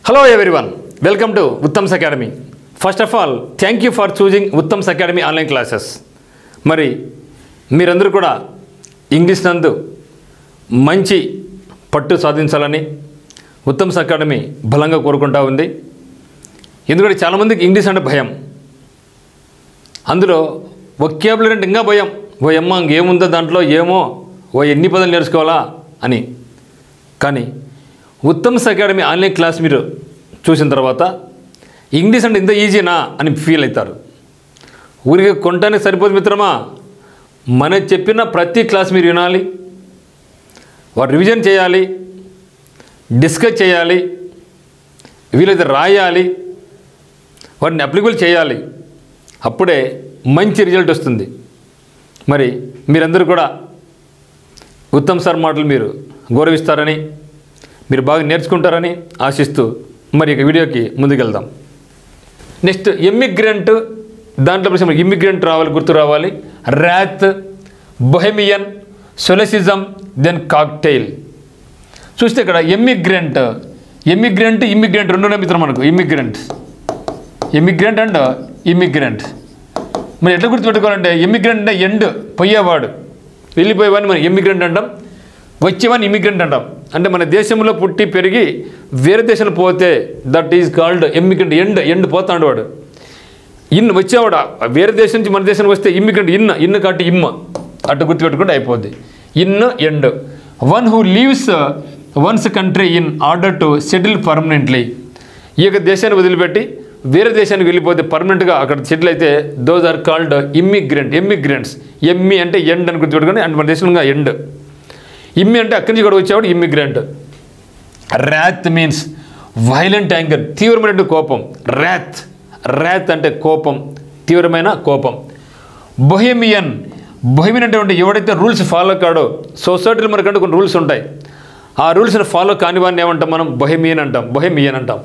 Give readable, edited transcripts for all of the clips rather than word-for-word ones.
Hello everyone, welcome to Uttam's Academy. First of all, thank you for choosing Uttam's Academy online classes. మరి మీరందరూ కూడా English నందు మంచి పట్టు సాధించాలని ఉత్తమ్స్ అకాడమీ బలంగా కోరుకుంటా ఉంది. ఎందుకంటే చాలామందికి ఇంగ్లీష్ అంటే భయం, అందులో వొకాబులరీ అంటే ఇంకా భయం. ఓ అమ్మ ఇంకేముందో దాంట్లో, ఏమో ఎన్ని పదాలు నేర్చుకోవాలా అని. కానీ ఉత్తమ్స్ అకాడమీ ఆన్లైన్ క్లాస్ మీరు చూసిన తర్వాత ఇంగ్లీష్ అంటే ఇంత ఈజీనా అని ఫీల్ అవుతారు. ఊరికి కొనటానికి సరిపోదు మిత్రమా, మన చెప్పిన ప్రతి క్లాస్ మీరు వినాలి, వారు రివిజన్ చేయాలి, డిస్కస్ చేయాలి, వీలైతే రాయాలి, వాటిని అప్లికబుల్ చేయాలి. అప్పుడే మంచి రిజల్ట్ వస్తుంది. మరి మీరందరూ కూడా ఉత్తమ్ సార్ మాటలు మీరు గౌరవిస్తారని, మీరు బాగా నేర్చుకుంటారని ఆశిస్తూ మరి ఇక వీడియోకి ముందుకెళ్దాం. నెక్స్ట్ ఎమిగ్రెంట్, దాంట్లో ప్రశ్న ఇమిగ్రెంట్ రావాలి, గుర్తు రావాలి. Wrath, bohemian, solecism, then cocktail. చూస్తే ఇక్కడ ఎమిగ్రెంట్ ఇమిగ్రెంట్ రెండు మిత్రం మనకు. ఇమిగ్రెంట్ అండ్ ఇమిగ్రెంట్ మరి ఎట్లా గుర్తుపెట్టుకోవాలంటే, ఎమిగ్రెంట్ అంటే ఎండ్, పోయేవాడు, వెళ్ళిపోయేవాడిని మనం ఎమిగ్రెంట్ అంటాం. వచ్చేవాడిని ఇమిగ్రెంట్ అంటాం. అంటే మన దేశంలో పుట్టి పెరిగి వేరే దేశంలో పోతే that is called emigrant. End పోతాడు వాడు. వచ్చేవాడు వేరే దేశం నుంచి మన దేశానికి వస్తే ఇమిగ్రెంట్. ఇన్ కాబట్టి ఇమ్మ అటు గుర్తుపెట్టుకుంటే అయిపోద్ది. End. One who leaves once country in order to settle permanently. ఈ యొక్క దేశాన్ని వదిలిపెట్టి వేరే దేశానికి వెళ్ళిపోతే పర్మనెంట్గా అక్కడ సెటిల్ అయితే దోస్ ఆర్ కాల్డ్ ఎమిగ్రెంట్స్. ఎమ్మి అంటే ఎండ్ అని గుర్తుపెట్టుకోండి. అంటే మన దేశంలో ఎండ్. ఇమ్మి అంటే అక్కడి నుంచి కూడా వచ్చేవాడు immigrant. Wrath means violent anger, తీవ్రమైన కోపం. ర్యాత్ అంటే కోపం, తీవ్రమైన కోపం. బొహెమియన్ అంటే ఎవడైతే రూల్స్ ఫాలో కాడో, సొసైటీలో మనకంటే కొన్ని రూల్స్ ఉంటాయి, ఆ రూల్స్ని ఫాలో కాని వాడిని ఏమంటాం మనం? బొహెమియన్ అంటాం.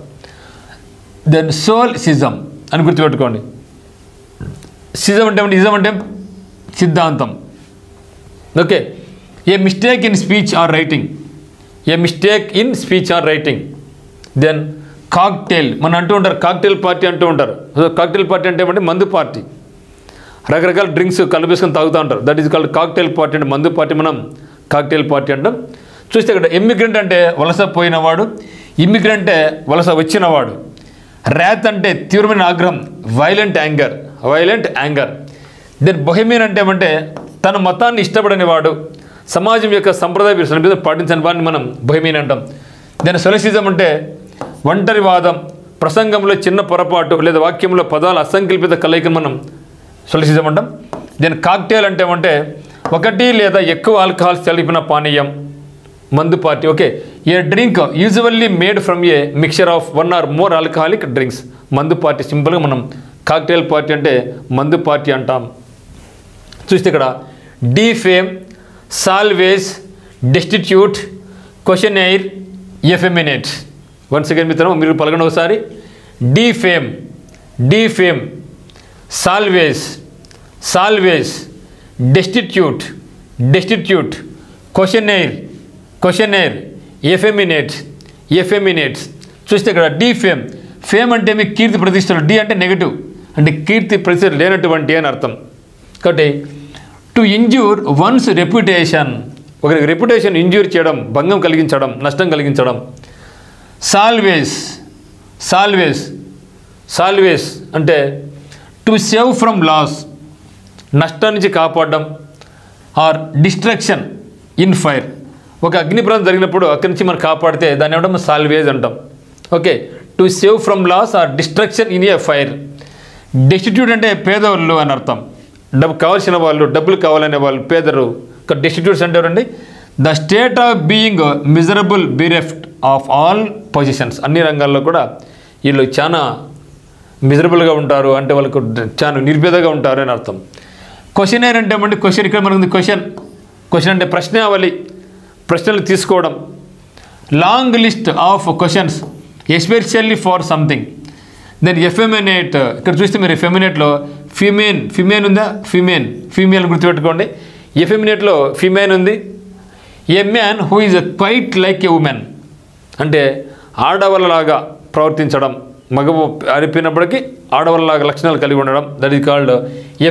దెన్ సోల్సిజం అని గుర్తుపెట్టుకోండి. సిజం అంటే ఇజం అంటే సిద్ధాంతం. Okay. A mistake in speech or writing. Then cocktail, మనం అంటూ ఉంటారు కాక్టైల్ పార్టీ అంటూ ఉంటారు. కాక్టైల్ పార్టీ అంటే ఏమంటే మందు పార్టీ, రకరకాల డ్రింక్స్ కలిపేసుకొని తాగుతూ ఉంటారు. That is called cocktail party. అంటే మందు పార్టీ మనం కాక్టైల్ పార్టీ అంటాం. చూస్తే ఇక్కడ ఎమిగ్రెంట్ అంటే వలస పోయినవాడు, ఇమిగ్రెంట్ అంటే వలస వచ్చినవాడు. ర్యాత్ అంటే తీవ్రమైన ఆగ్రహం, వైలెంట్ యాంగర్. దెన్ బొహెమియన్ అంటే ఏమంటే తన మతాన్ని ఇష్టపడని వాడు, సమాజం యొక్క సంప్రదాయ పాటించని వాడిని మనం బొహెమియన్ అంటాం. దెన్ సొలెసిజం అంటే ఒంటరివాదం, ప్రసంగంలో చిన్న పొరపాటు లేదా వాక్యంలో పదాల అసంకల్పిత కలయికను మనం సొలెసిజం అంటాం. దెన్ కాక్టైల్ అంటే ఏమంటే ఒకటి లేదా ఎక్కువ ఆల్కహాల్స్ కలిపిన పానీయం, మందు party. Okay. A drink usually made from A mixture of 1 or more alcoholic drinks. మందు పార్టీ. సింపుల్గా మనం కాక్టైల్ పార్టీ అంటే మందు పార్టీ అంటాం. చూస్తే ఇక్కడ defame, salvage, destitute, questionnaire, effeminate. Once again మిత్రం మీరు పలకండి ఒకసారి. Defame, salvage, destitute, questionnaire, effeminate. చూస్తే ఇక్కడ ఫేమ్ అంటే మీకు కీర్తి ప్రతిష్టలు. డి అంటే నెగటివ్, అంటే కీర్తి ప్రతిష్టలు లేనటువంటి అని అర్థం. కాబట్టి టు ఇంజ్యూర్ వన్స్ రెప్యుటేషన్, ఒకరికి రెప్యుటేషన్ ఇంజ్యూర్ చేయడం, భంగం కలిగించడం, నష్టం కలిగించడం. సాల్వేజ్ అంటే టు సేవ్ ఫ్రమ్ లాస్, నష్టం నుంచి కాపాడడం. ఆర్ డిస్ట్రక్షన్ ఇన్ ఫైర్, ఒక అగ్ని ప్రమాదం జరిగినప్పుడు అక్కడి నుంచి మనం కాపాడితే దాన్ని ఏమంటాం? సాల్వేజ్ అంటాం. Okay. To save from loss or destruction in a fire. Destitute అంటే పేదవాళ్ళు అని అర్థం. కావాల్సిన వాళ్ళు, డబ్బులు కావాలనే వాళ్ళు పేదరు. డెస్టిట్యూట్స్ అంటే ఎవరండి? The state of being miserable, bereft of all positions. అన్ని రంగాల్లో కూడా వీళ్ళు చాలా మిజరబుల్గా ఉంటారు, అంటే వాళ్ళకు చాలా నిర్భేదగా ఉంటారు అని అర్థం. క్వశ్చనైర్ అంటే ఏమంటే క్వశ్చన్, ఇక్కడ మనకు క్వశ్చన్ అంటే ప్రశ్నావళి, ప్రశ్నలు తీసుకోవడం. Long list of questions especially for something. Then effeminate, ఇక్కడ చూస్తే మీరు ఎఫెమినేట్లో ఫిమేన్ ఉందా? ఫీమేల్ గుర్తుపెట్టుకోండి. ఎఫెమినేట్లో ఫిమేన్ ఉంది. ఏ man who is quite like a women, అంటే ఆడవాళ్ళలాగా ప్రవర్తించడం, మగ అరిపినప్పటికీ ఆడవాళ్ళలాగా లక్షణాలు కలిగి ఉండడం, దట్ ఈజ్ కాల్డ్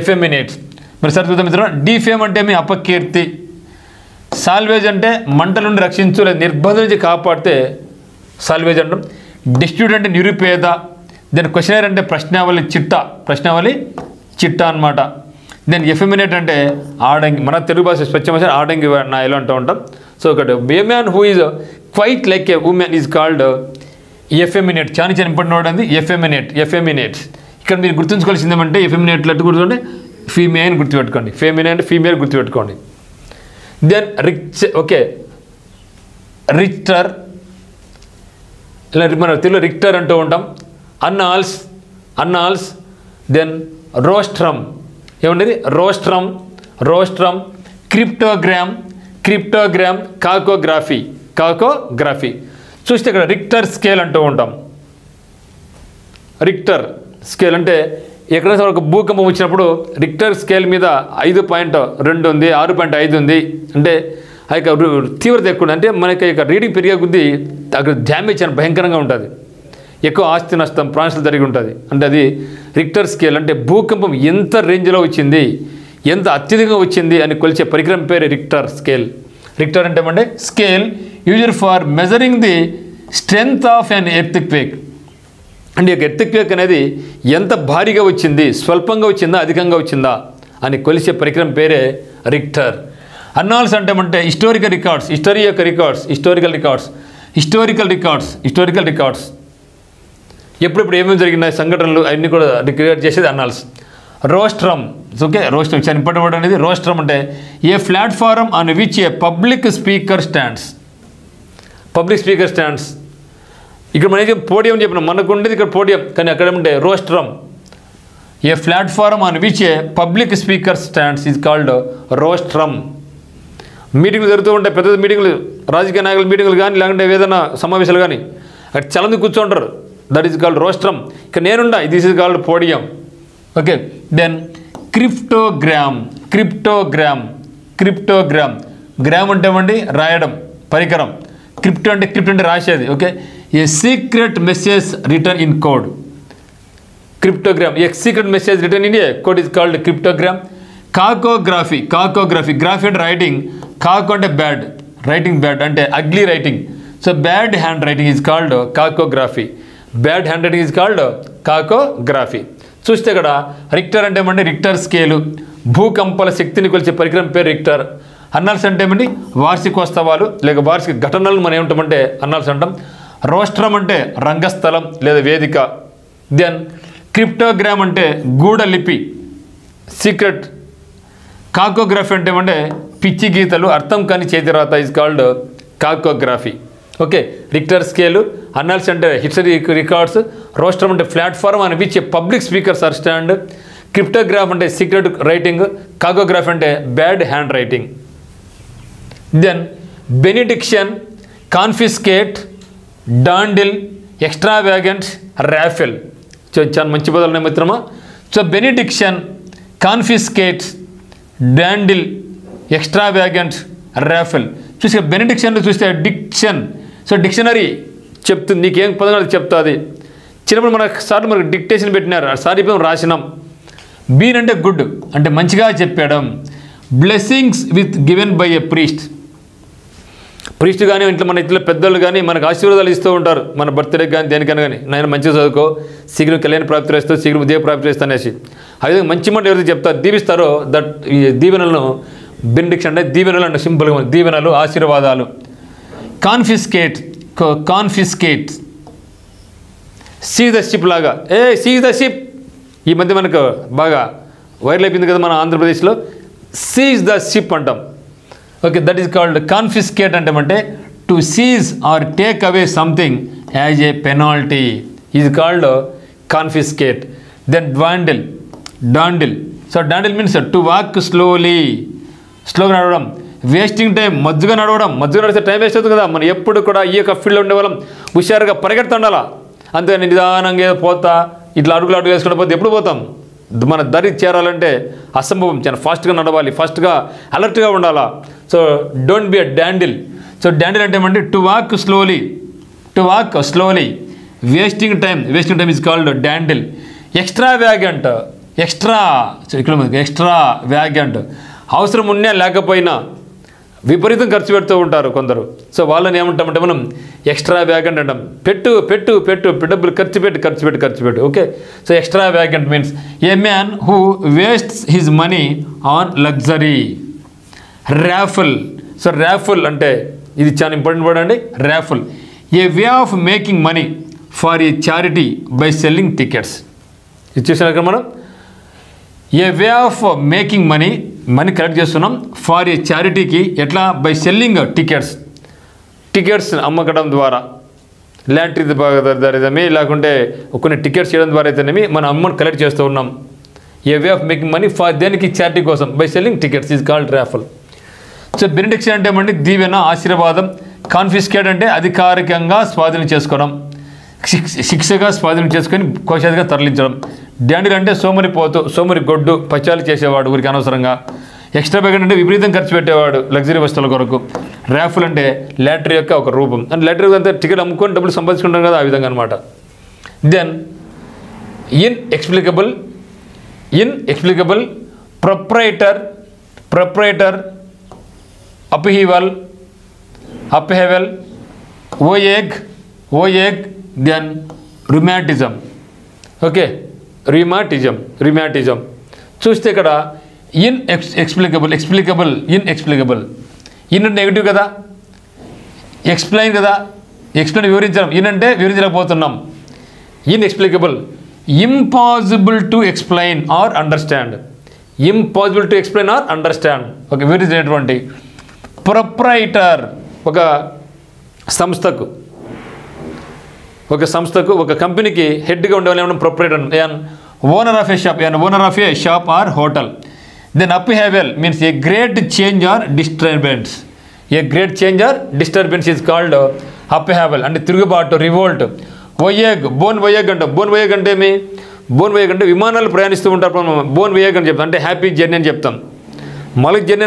ఎఫెమినేట్స్. మరి సార్ చూద్దాం మిత్రులు. డిఫేమ్ అంటే మీ అపకీర్తి, సాల్వేజ్ అంటే మంట నుండి రక్షించు లేదా నిర్బంధం నుంచి కాపాడితే సాల్వేజ్ అంటాం. డిస్ట్యూట్ అంటే నిరుపేద. దెన్ క్వశ్చనర్ అంటే ప్రశ్నావళి చిట్టా అనమాట. దెన్ ఎఫెమినేట్ అంటే ఆడంగి, మన తెలుగు భాష స్వచ్ఛ భాష ఆడంగి నాయలు అంటూ ఉంటాం. సో ఒకటి a man who is quite like a woman is called effeminate. చాలా ఇంపార్టెంట్ వర్డ్ అంది ఎఫెమినేట్స్. ఇక్కడ మీరు గుర్తుంచుకోవాల్సింది ఏమంటే ఎఫెమినేట్లు అట్టు గుర్తుంటే ఫీమేల్ గుర్తుపెట్టుకోండి, ఫీమేల్ గుర్తుపెట్టుకోండి. దెన్ రిక్టర్, ఇలా మన తెలుగు రిక్టర్ అంటూ ఉంటాం. అన్నాల్స్. దెన్ రోస్ట్రమ్, ఏమండి రోస్ట్రమ్. క్రిప్టోగ్రామ్, కాకోగ్రఫీ. చూస్తే ఇక్కడ రిక్టర్ స్కేల్ అంటూ ఉంటాం. రిక్టర్ స్కేల్ అంటే ఎక్కడైనా ఒక భూకంపం వచ్చినప్పుడు రిక్టర్ స్కేల్ మీద 5.2 ఉంది, 6.5 ఉంది అంటే ఆ యొక్క తీవ్రత ఎక్కువ, అంటే మనకి ఇక రీడింగ్ పెరిగే కొద్దీ అక్కడ డ్యామేజ్ అని భయంకరంగా ఉంటుంది, ఎక్కువ ఆస్తి నష్టం, ప్రాణాలు జరిగి ఉంటుంది. అంటే అది రిక్టర్ స్కేల్ అంటే భూకంపం ఎంత రేంజ్లో వచ్చింది, ఎంత అత్యధికంగా వచ్చింది అని కొలిచే పరికరం పేరు రిక్టర్ స్కేల్. రిక్టర్ అంటే ఏమంటే scale used for measuring the strength of an earthquake. అంటే ఈ ఎర్త్క్వేక్ అనేది ఎంత భారీగా వచ్చింది, స్వల్పంగా వచ్చిందా, అధికంగా వచ్చిందా అని కొలిచే పరికరం పేరే రిక్టర్. అన్నాల్స్ అంటే హిస్టారికల్ రికార్డ్స్, ఎప్పుడెప్పుడు ఏమేమి జరిగినాయి సంఘటనలు అవన్నీ కూడా రికార్డ్ చేసేది అన్నాల్స్. రోస్ట్రమ్, రోస్ట్రమ్ చాలా ఇంపార్టెంట్ వర్డ్ అనేది. రోస్ట్రమ్ అంటే a platform on which a public speaker stands. ఇక్కడ మనకి పోడియం చెప్పినాం, మనకు ఉండేది ఇక్కడ పోడియం, కానీ అక్కడ ఏమంటే rostrum. A platform on which a public speaker stands is called rostrum. మీటింగ్లు జరుగుతూ ఉంటాయి, పెద్ద మీటింగ్లు, రాజకీయ నాయకుల మీటింగ్లు కానీ లేకుంటే ఏదైనా సమావేశాలు కానీ అక్కడ చాలామంది కూర్చుంటారు, దట్ ఈజ్ కాల్డ్ రోస్ట్రమ్. ఇక్కడ నేనుండా, this is called podium. Okay. Then cryptogram. Gram అంటే ఏమండి రాయడం, పరికరం. క్రిప్టో అంటే రాసేది. Okay. A secret message written in code. Cryptogram, a secret message written in a code is called cryptogram. Cacography అంటే writing. Caco అంటే బ్యాడ్, రైటింగ్ బ్యాడ్ అంటే ugly writing. So bad hand writing is called cacography. చూస్తే ఇక్కడ Richter అంటే ఏమంటే Richter scale, భూకంపాల శక్తిని కొలిచే పరికరం పేరు రిక్టర్. అన్నాల్స్ అంటే ఏమండి వార్షికోత్సవాలు లేక వార్షిక ఘటనలను మనం ఏమంటామంటే అన్నాల్స్ అంటాం. రోస్ట్రమ్ అంటే రంగస్థలం లేదా వేదిక. దెన్ క్రిప్టోగ్రామ్ అంటే గూఢలిపి, సీక్రెట్. కాకోగ్రఫీ అంటే ఏమంటే పిచ్చి గీతలు, అర్థం కాని చేతిరాత is called cacography. Okay. Richter scale, annals అంటే హిస్టరీ రికార్డ్స్, రోస్ట్రమ్ అంటే ప్లాట్ఫామ్ అని which public speakers are stand, cryptograph అంటే సీక్రెట్ రైటింగ్, కాకోగ్రఫీ అంటే bad hand writing. Then benediction, confiscate, dandle, extravagant, raffle. So చాలా మంచి పదాలు ఉన్నాయి మిత్రమా. So benediction, confiscate, dandle, extravagant, raffle. చూస్తే బెనిడిక్షన్లో చూస్తే డిక్షన్. సో డిక్షనరీ చెప్తుంది, నీకేం పదం అది చెప్తుంది. చిన్నప్పుడు మనకు డిక్టేషన్ పెట్టినారు, సారీ రాసినాం. బీన్ అంటే గుడ్ అంటే మంచిగా చెప్పడం. Blessings with given by a priest కానీ మన ఇంట్లో పెద్దలు కానీ మనకు ఆశీర్వాదాలు ఇస్తూ ఉంటారు, మన బర్త్డే కానీ దేనికైనా కానీ. నేను మంచిగా చదువుకో, శీఘ్రం కళ్యాణ ప్రాప్తి చేస్తావు, శీఘ్రం ఉదయ ప్రాప్తి చేస్తా అనేసి. అదే మంచి మాట ఎవరైతే చెప్తారు, దీవిస్తారో దట్ ఈ దీవెనలను బెనిడిక్షన్ అంటే దీవెనలు అంటే సింపుల్గా దీవెనలు, ఆశీర్వాదాలు. కాన్ఫిస్కేట్ సీజ్ ద షిప్ లాగా. సీజ్ ద షిప్ ఈ మధ్య మనకు బాగా వైరల్ అయిపోయింది కదా మన ఆంధ్రప్రదేశ్లో. సీజ్ ద షిప్ అంటాం. Okay. That is called confiscate. అంటే to seize or take away something as a penalty is called confiscate. Then dandle. So dandle means to walk స్లోగా నడవడం. వేస్టింగ్ టైం, మధ్యగా నడిస్తే టైం వేస్ట్ అవుతుంది కదా. మనం ఎప్పుడు కూడా ఈ యొక్క ఫీల్డ్లో ఉండేవాళ్ళం హుషారుగా పరిగెడుతుండాలా, అంతే నిదానంగా పోతా ఇట్లా అడుగులు వేసుకుంటూ పోతే ఎప్పుడు పోతాం? మన దరి చేరాలంటే అసంభవం. చాలా ఫాస్ట్గా నడవాలి, ఫాస్ట్గా అలర్ట్గా ఉండాలా. So don't be a dandle. So dandle అంటే ఏమంటే to walk slowly wasting time is called dandle. Extravagant ఇక్కడ ఎక్స్ట్రా వ్యాగంట్ అవసరం ఉన్నా లేకపోయినా విపరీతం ఖర్చు పెడుతూ ఉంటారు కొందరు. సో వాళ్ళని ఏమంటామంటే మనం ఎక్స్ట్రా వ్యాగంట్ అంటాం. పెట్టు డబ్బులు ఖర్చు పెట్టు. Okay, so extravagant means a man who wastes his money on luxury. Raffle. So raffle అంటే ఇది చాలా ఇంపార్టెంట్ వర్డ్ అండి. Raffle a way of making money for a charity by selling tickets. ఇది చూసాక మనం a way of making money collect చేస్తున్నాం for a చారిటీకి ఎట్లా? బై సెల్లింగ్ టికెట్స్ అమ్మకడం ద్వారా, లాటరీ ద్వారానేమి లేకుంటే కొన్ని టికెట్స్ చేయడం ద్వారా అయితేనేమి మన అమౌంట్ కలెక్ట్ చేస్తూ ఉన్నాం. A way of making money for దేనికి? చారిటీ కోసం. By selling tickets is called raffle. So benediction అంటే ఏమంటే దీవెన, ఆశీర్వాదం. కాన్ఫిస్కేట్ అంటే అధికారికంగా స్వాధీనం చేసుకోవడం, శిక్షగా స్వాధీనం చేసుకొని కోశాదిగా తరలించడం. డాండిల్ అంటే సోమరి గొడ్డు, పచాలు చేసేవాడు ఊరికి అనవసరంగా. ఎక్స్ట్రా వ్యాగంట్ అంటే విపరీతం ఖర్చు పెట్టేవాడు లగ్జరీ వస్తువుల కొరకు. ర్యాఫుల్ అంటే లాటరీ యొక్క ఒక రూపం. అంటే లాటరీ అంతా టికెట్ అమ్ముకొని డబ్బులు సంపాదించుకుంటాం కదా, ఆ విధంగా అనమాట. Then inexplicable proprietor upheaval voyage then rheumatism. Okay, rheumatism చూస్తే ఇక్కడ ఇన్ఎక్స్ప్లికబుల్ ఇన్ అంటే నెగిటివ్ కదా, ఎక్స్ప్లెయిన్ కదా, ఎక్స్ప్లెయిన్ వివరించడం. ఇన్ అంటే వివరించలేకపోతున్నాం. Inexplicable impossible to explain or understand. Okay, వివరించినటువంటి. ప్రొప్రైటర్ ఒక సంస్థకు ఒక కంపెనీకి హెడ్గా ఉండేవాళ్ళు ఏమన్నా proprietor. Owner of a shop or hotel. Then upheaval means a great change or disturbance is called upheaval. అంటే తిరుగుబాటు, రివోల్ట్. బోన్ వొయేగ్ అంటే ఏమి? అంటే విమానాలు ప్రయాణిస్తూ ఉంటారు. బోన్ వొయేగ్ అని చెప్తాం, అంటే హ్యాపీ జర్నీ అని చెప్తాం. మళ్ళీ జర్నీ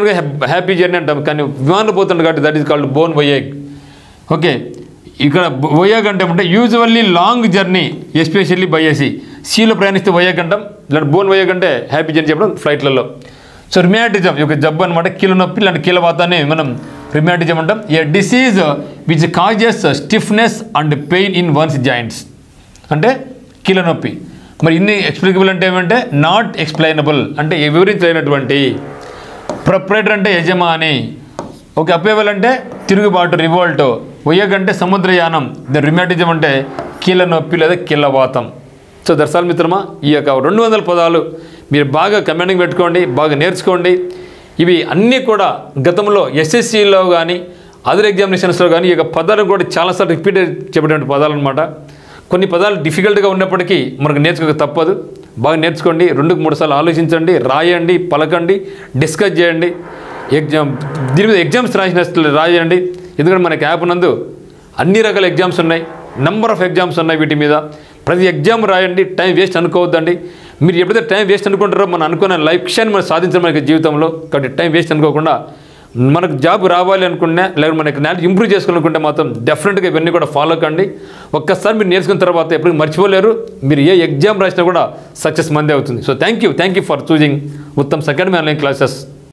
హ్యాపీ జర్నీ అంటాం, కానీ విమానాలు పోతుంటారు కాబట్టి that is called bon voyage. Okay, ఇక్కడ వొయేగ్ అంటే usually long journey especially by సీలో ప్రయాణిస్తే వొయేగ్ అంటాం. ఇలాంటి బోన్ వొయేగ్ అంటే హ్యాపీ జర్నీ చెప్పడం ఫ్లైట్లలో. సో రిమాటిజం ఒక జబ్బు అనమాట, కీళ్ళ నొప్పి ఇలాంటి కీళ్ళవాతాన్ని మనం రిమాటిజం అంటాం. A disease which causes stiffness and pain in one's joints. అంటే కీళ్ళ నొప్పి. మరి ఇన్ని ఎక్స్ప్లికబుల్ అంటే ఏమంటే నాట్ ఎక్స్ప్లెయినబుల్ అంటే వివరించలేనటువంటి. ప్రొప్రైటర్ అంటే యజమాని. ఓకే, అప్హీవల్ అంటే తిరుగుబాటు, రివోల్ట్. వొయేగ్ అంటే సముద్రయానం. ద రిమాటిజం అంటే కీళ్ళ నొప్పి లేదా కీళ్ళవాతం. సో దర్శనాలు మిత్రమా, ఈ యొక్క 200 పదాలు మీరు బాగా కమాండింగ్ పెట్టుకోండి, బాగా నేర్చుకోండి. ఇవి అన్నీ కూడా గతంలో ఎస్ఎస్సిలో కానీ అదర్ ఎగ్జామినేషన్స్లో కానీ ఈ యొక్క పదాలను కూడా చాలాసార్లు రిపీట్ చెప్పేటువంటి పదాలు అనమాట. కొన్ని పదాలు డిఫికల్ట్గా ఉన్నప్పటికీ మనకు నేర్చుకోక తప్పదు. బాగా నేర్చుకోండి, 2-3 సార్లు ఆలోచించండి, రాయండి, పలకండి, డిస్కస్ చేయండి. దీని మీద ఎగ్జామ్స్ రాయండి. ఎందుకంటే మనకి యాప్ నందు అన్ని రకాల ఎగ్జామ్స్ ఉన్నాయి, నెంబర్ ఆఫ్ ఎగ్జామ్స్ ఉన్నాయి. వీటి మీద ప్రతి ఎగ్జామ్ రాయండి. టైం వేస్ట్ అనుకోవద్దండి. మీరు ఎప్పుడైతే టైం వేస్ట్ అనుకుంటారో మనం అనుకున్న లక్ష్యాన్ని మనం సాధించడం మనకి జీవితంలో. కాబట్టి టైం వేస్ట్ అనుకోకుండా మనకు జాబ్ రావాలి అనుకున్నా, లేకపోతే మనకి నాలెడ్జ్ ఇంప్రూవ్ చేసుకోవాలనుకుంటే మాత్రం డెఫినెట్గా ఇవన్నీ కూడా ఫాలో కండి. ఒక్కసారి మీరు నేర్చుకున్న తర్వాత ఎప్పుడు మర్చిపోలేరు. మీరు ఏ ఎగ్జామ్ రాసినా కూడా సక్సెస్ మందే అవుతుంది. So thank you for choosing Uttam's academy online classes.